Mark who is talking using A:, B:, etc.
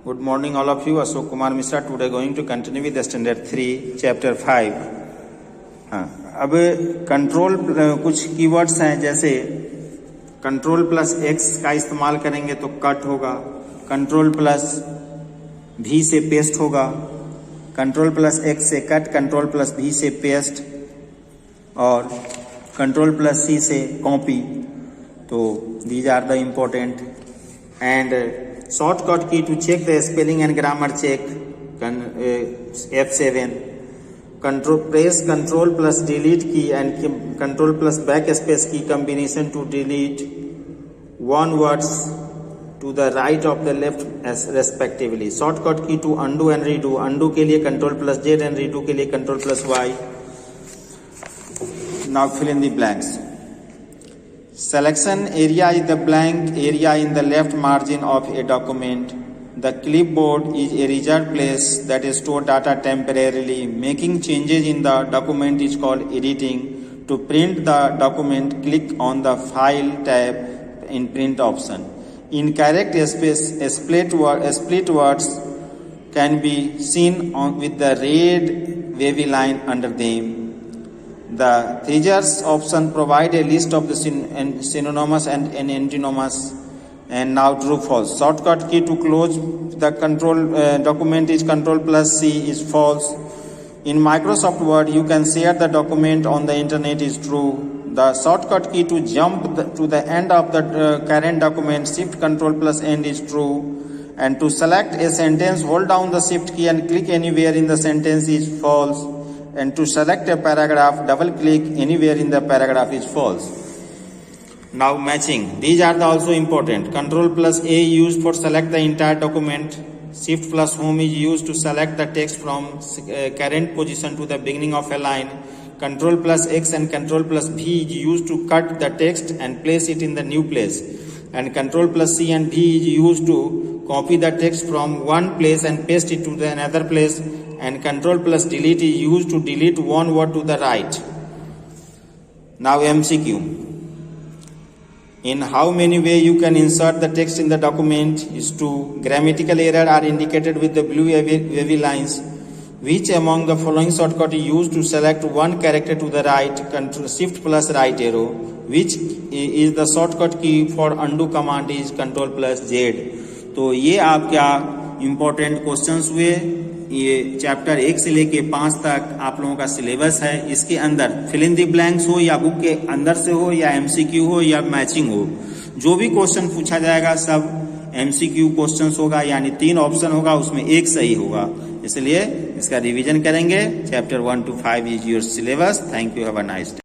A: Good morning all of you. Ashok Kumar Mishra. Today going to continue with the standard 3 chapter 5. हाँ, अब control कुछ keywords हैं, जैसे control plus x का इस्तेमाल करेंगे तो कट होगा, कंट्रोल प्लस भी से पेस्ट होगा, कंट्रोल प्लस एक्स से कट, कंट्रोल प्लस भी से पेस्ट और कंट्रोल प्लस सी से कॉपी. तो these are the important and shortcut key to check the spelling and grammar check. F7. Press Control plus Delete key and Control plus backspace key combination to delete one words to the right of the left as respectively. Shortcut key to undo and redo. Undo के लिए Control plus Z and redo के लिए Control plus Y. Now fill in the blanks. Selection area is the blank area in the left margin of a document. The clipboard is a reserved place that stores data temporarily. Making changes in the document is called editing. To print the document, click on the File tab in Print option. Incorrect split words can be seen with the red wavy line under them. The thesaurus option provide a list of the synonymous and antonyms. And now true false. Shortcut key to close the control document is Control plus C is false. In Microsoft Word, you can share the document on the internet is true. The shortcut key to jump to the end of the current document, Shift Control plus End is true. And to select a sentence, hold down the Shift key and click anywhere in the sentence is false. And to select a paragraph, double click anywhere in the paragraph is false. Now matching. These are also important. Control plus A used for select the entire document. Shift plus Home is used to select the text from current position to the beginning of a line. Control plus X and Control plus V is used to cut the text and place it in the new place. And Control plus C and V is used to copy the text from one place and paste it to the another place. And Control plus Delete is used to delete one word to the right. Now MCQ. In how many ways you can insert the text in the document is to grammatical error are indicated with the blue wavy lines. Which among the following shortcut is used to select one character to the right? Control Shift plus right arrow. Which is the shortcut key for undo command is Control plus Z. तो ये आपका important questions हुए. ये chapter 1 से लेके 5 तक आप लोगों का सिलेबस है. इसके अंदर फिल इन द ब्लैंक्स हो या बुक के अंदर से हो या एमसीक्यू हो या मैचिंग हो, जो भी क्वेश्चन पूछा जाएगा सब एमसीक्यू क्वेश्चंस होगा, यानी 3 ऑप्शन होगा, उसमें एक सही होगा. इसलिए इसका रिवीजन करेंगे. Chapter 1 to 5 is your syllabus. Thank you. Have a nice day.